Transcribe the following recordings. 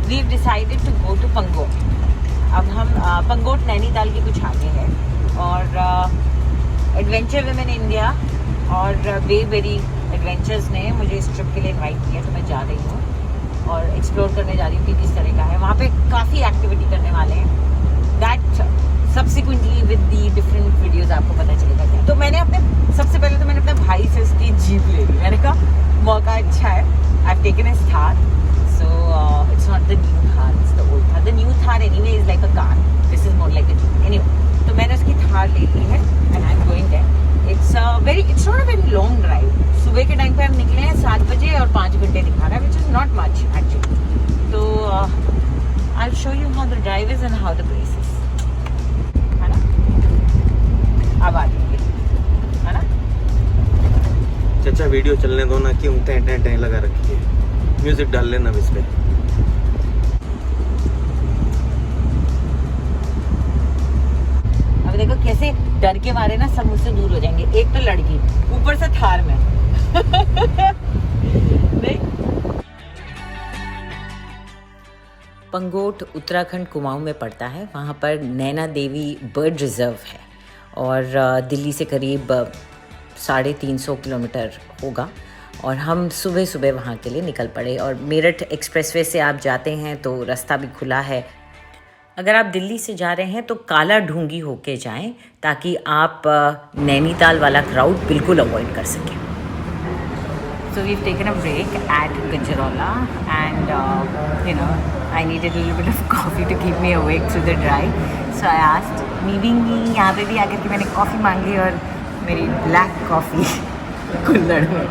we've decided to go to Pangot. अब हम पंगोट नैनीताल के कुछ आगे है और एडवेंचर विमेन इंडिया और वेरी एडवेंचर्स ने मुझे इस ट्रिप के लिए इनवाइट किया, तो मैं जा रही हूँ और एक्सप्लोर करने जा रही हूँ कि किस तरह का है। वहाँ पे काफ़ी एक्टिविटी करने वाले हैं, that subsequently with the different videos आपको पता चलेगा क्या। तो मैंने सबसे पहले तो मैंने अपने भाई से उसकी जीप ले ली। मैंने कहा मौका अच्छा है, I have taken his Thar, so it's not the new Thar, it's the old Thar. The new Thar anyway is like a car, this is more like a jeep. Anyway, तो मैंने उसकी थार ले ली है and I am going there. It's not a very long drive. सुबह के time पे हम निकले हैं 7 बजे और 5 घंटे दिखा रहा है, which is not much actually. तो I will show you how the drive is and how the place is, है ना। अब आ जाएंगे, है ना। चाचा वीडियो चलने दो ना, क्यों टें टें टें लगा रखी है, म्यूजिक डाल लेना इस पे। अब देखो कैसे डर के मारे ना सब मुझसे दूर हो जाएंगे। एक तो लड़की, ऊपर से थार में नहीं। पंगोट उत्तराखंड कुमाऊं में पड़ता है। वहाँ पर नैना देवी बर्ड रिजर्व है और दिल्ली से करीब 350 किलोमीटर होगा। और हम सुबह सुबह वहाँ के लिए निकल पड़े और मेरठ एक्सप्रेसवे से आप जाते हैं तो रास्ता भी खुला है। अगर आप दिल्ली से जा रहे हैं तो काला ढूंगी होके जाएं ताकि आप नैनीताल वाला क्राउड बिल्कुल अवॉइड कर सकें। So we've taken a break at Gajraula and I needed a little bit of coffee to keep me awake through the drive. So I asked, मीविंगी यहाँ पे भी आकर के मैंने कॉफ़ी मांगी और मेरी ब्लैक कॉफ़ी कुल्हड़ में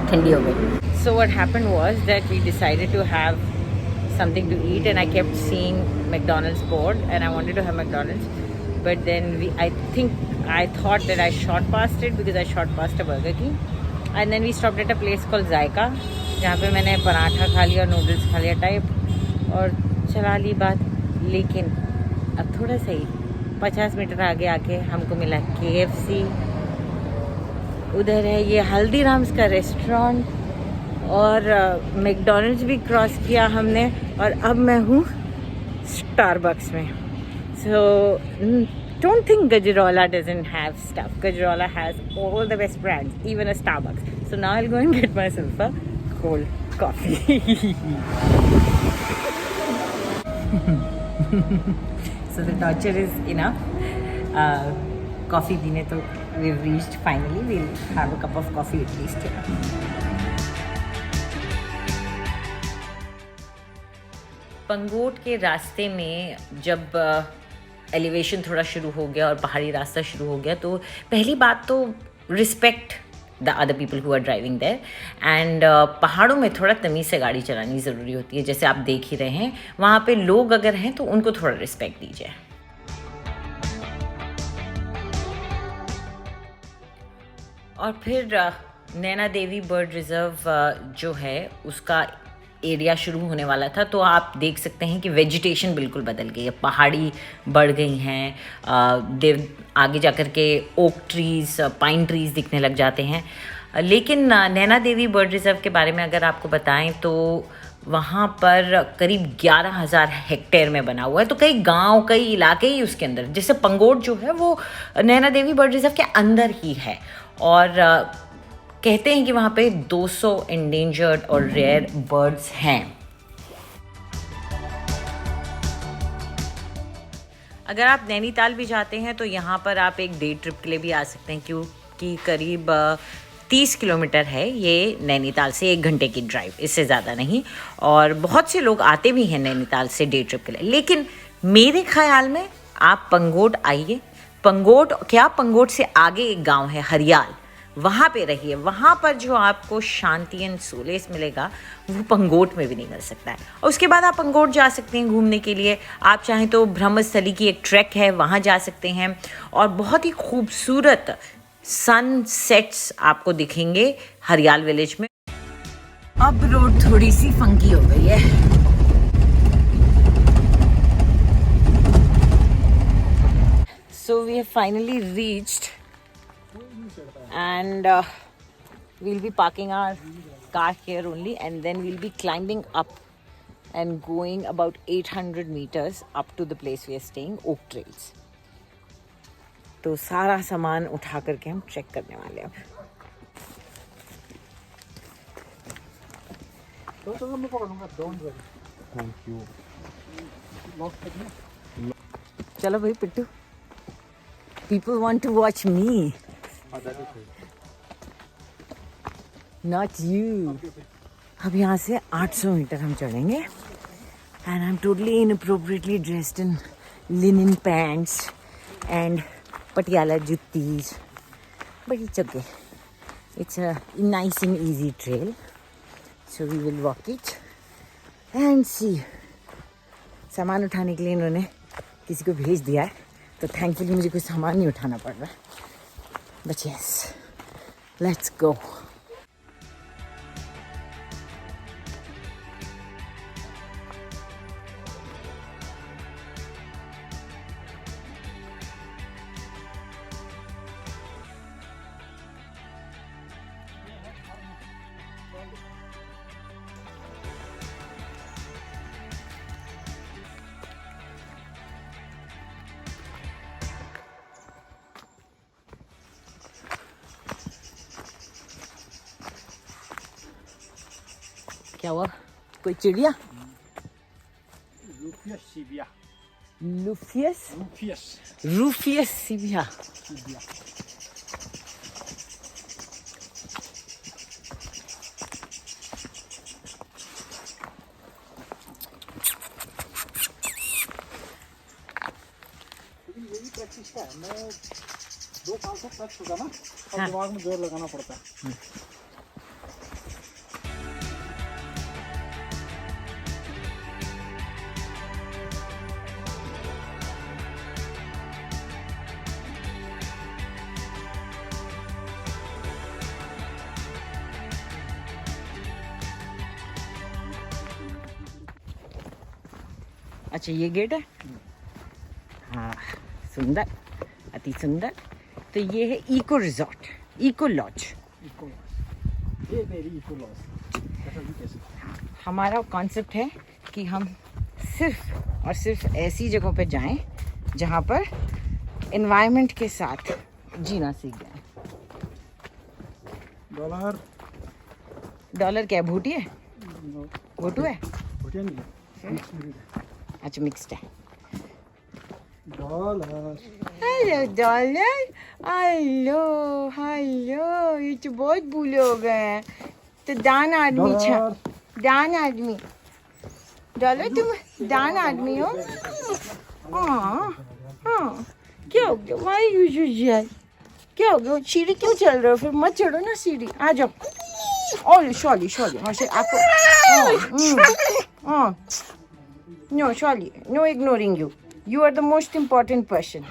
ठंडी हो गई। So what happened was that we decided to have something to eat and I kept seeing McDonald's board and I wanted to have McDonald's, but then I thought that I shot past it because I shot past a Burger King and then we stopped at a place called Zaika जहाँ पे मैंने पराठा खा लिया, noodles खा लिया type और चला ली बात। लेकिन अब थोड़ा सा ही 50 मीटर आगे आके हमको मिला KFC, उधर है ये हल्दीराम्स का रेस्टोरेंट और मैकडॉनल्ड्स भी क्रॉस किया हमने और अब मैं हूँ स्टारबक्स में। सो don't think Gajraula doesn't have stuff. Gajraula has all the best brands, even a Starbucks. So now I'll go and get myself a cold coffee. So the torture is enough. Coffee पीने तो we've reached finally. We'll have a cup of coffee at least. Pangot के रास्ते में जब elevation थोड़ा शुरू हो गया और पहाड़ी रास्ता शुरू हो गया तो पहली बात तो respect the other people who are driving there and पहाड़ों में थोड़ा तमीज़ से गाड़ी चलानी ज़रूरी होती है। जैसे आप देख ही रहे हैं वहाँ पे लोग अगर हैं तो उनको थोड़ा रिस्पेक्ट दीजिए। और फिर नैना देवी बर्ड रिज़र्व जो है उसका एरिया शुरू होने वाला था तो आप देख सकते हैं कि वेजिटेशन बिल्कुल बदल गई है, पहाड़ी बढ़ गई हैं, आगे जाकर के ओक ट्रीज़, पाइन ट्रीज़ दिखने लग जाते हैं। लेकिन नैना देवी बर्ड रिज़र्व के बारे में अगर आपको बताएं तो वहाँ पर करीब 11,000 हेक्टेयर में बना हुआ है। तो कई गांव, कई इलाके ही उसके अंदर, जैसे पंगोट जो है वो नैना देवी बर्ड रिज़र्व के अंदर ही है और कहते हैं कि वहाँ पे 200 इंडेंजर्ड और रेयर बर्ड्स हैं। अगर आप नैनीताल भी जाते हैं तो यहाँ पर आप एक डे ट्रिप के लिए भी आ सकते हैं क्योंकि करीब 30 किलोमीटर है ये नैनीताल से, 1 घंटे की ड्राइव, इससे ज़्यादा नहीं। और बहुत से लोग आते भी हैं नैनीताल से डे ट्रिप के लिए। लेकिन मेरे ख्याल में आप पंगोट आइए। पंगोट से आगे एक गाँव है हरियाल, वहाँ पे रहिए। वहाँ पर जो आपको शांति एंड सोलेस मिलेगा वो पंगोट में भी नहीं मिल सकता है। और उसके बाद आप पंगोट जा सकते हैं घूमने के लिए। आप चाहें तो ब्रह्मस्थली की एक ट्रैक है, वहाँ जा सकते हैं और बहुत ही खूबसूरत सनसेट्स आपको दिखेंगे हरियाल विलेज में। अब रोड थोड़ी सी फंकी हो गई है। So we have finally reached and we'll be parking our car here only, and then we'll be climbing up and going about 800 meters up to the place we are staying, Oak Trails. तो सारा सामान उठा करके हम track करने वाले हैं. Thank you. चलो भाई पिट्टू. People want to watch me, not you. अब यहाँ से 800 मीटर हम चढ़ेंगे. And I'm totally inappropriately dressed in linen pants and patiala juttis. But it's okay. It's a nice and easy trail. So we will walk it and see. सामान उठाने के लिए इन्होंने किसी को भेज दिया है, तो थैंकफुली मुझे कोई सामान नहीं उठाना पड़ रहा. But yes, let's go. क्या हुआ? कोई चिड़िया? Rufius Sibia. Rufius Rufius Rufius Sibia. Sibia. यही प्रैक्टिस का है. मैं 2 साल से टच होगा ना, और दिमाग में जोर लगाना पड़ता है. अच्छा ये गेट है. हाँ सुंदर, अति सुंदर. तो ये है इको रिजॉर्ट, इको लॉज. ये मेरी इको लॉज. हमारा कॉन्सेप्ट है कि हम सिर्फ और सिर्फ ऐसी जगहों पे जाएं जहाँ पर एनवायरनमेंट के साथ जीना सीख जाएं. डॉलर क्या है? भूटी है? भूटू है? अच्छा मिक्स्ड है. Dollar. Hello dollar. Hello hello. ये तो बहुत बूढ़े हो गए हैं. तो दान आदमी छा. दान आदमी. डॉलर तुम दान आदमी हो. हाँ हाँ. क्या हो गया? वाई यू क्या हो गया? सीढ़ी क्यों चल रहे हो? फिर मत चढ़ो ना सीढ़ी. आ जाओ. Oh sorry sorry. आपको No, Shali, no ignoring you. You are the most important person.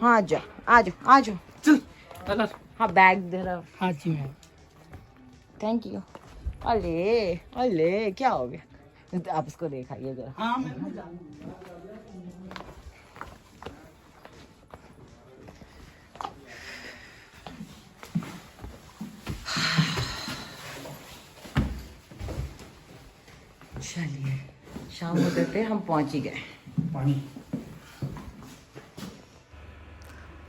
हाँ जा, आ जाओ, आ जाओ. चल. हाँ बैग दे रहा. हाँ जी मैम. Thank you. अले अले क्या हो गया? आप इसको दिखाइए जरा. हाँ मैम. चलिए शाम होते पे हम पहुंच ही गए. पानी.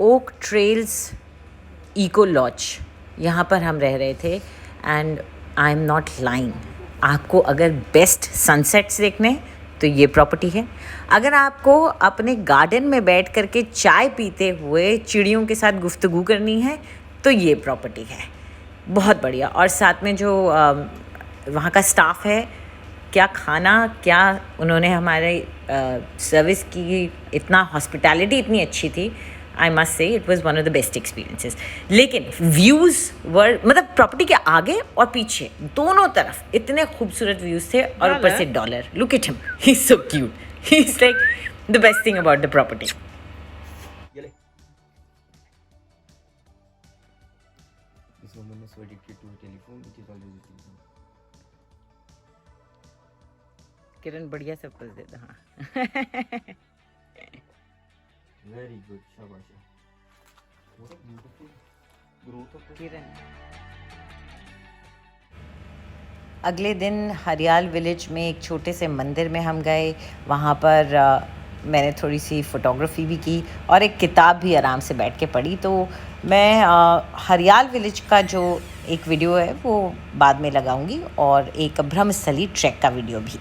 ओक ट्रेल्स इको लॉज, यहाँ पर हम रह रहे थे. And I am not lying. आपको अगर बेस्ट सनसेट्स देखने हैं तो ये प्रॉपर्टी है. अगर आपको अपने गार्डन में बैठ करके चाय पीते हुए चिड़ियों के साथ गुफ्तगू करनी है तो ये प्रॉपर्टी है. बहुत बढ़िया. और साथ में जो वहाँ का स्टाफ है, क्या खाना, क्या उन्होंने हमारे सर्विस की, इतना हॉस्पिटैलिटी इतनी अच्छी थी. I must say it was one of the best experiences. लेकिन व्यूज़ वर, मतलब प्रॉपर्टी के आगे और पीछे दोनों तरफ इतने खूबसूरत व्यूज़ थे. और ऊपर से dollar. Look at him, he is so cute. He is like the best thing about the property. This woman is so addicted to a telephone which is always with him. किरण बढ़िया सब कुछ देता. हाँ. Very good, shabash. What a beautiful growth of the किरण अगले दिन हरियाल village में एक छोटे से मंदिर में हम गए। वहाँ पर मैंने थोड़ी सी फ़ोटोग्राफी भी की और एक किताब भी आराम से बैठ के पढ़ी। तो मैं हरियाल विलेज का जो एक वीडियो है वो बाद में लगाऊंगी और एक ब्रह्मस्थली ट्रैक का वीडियो भी।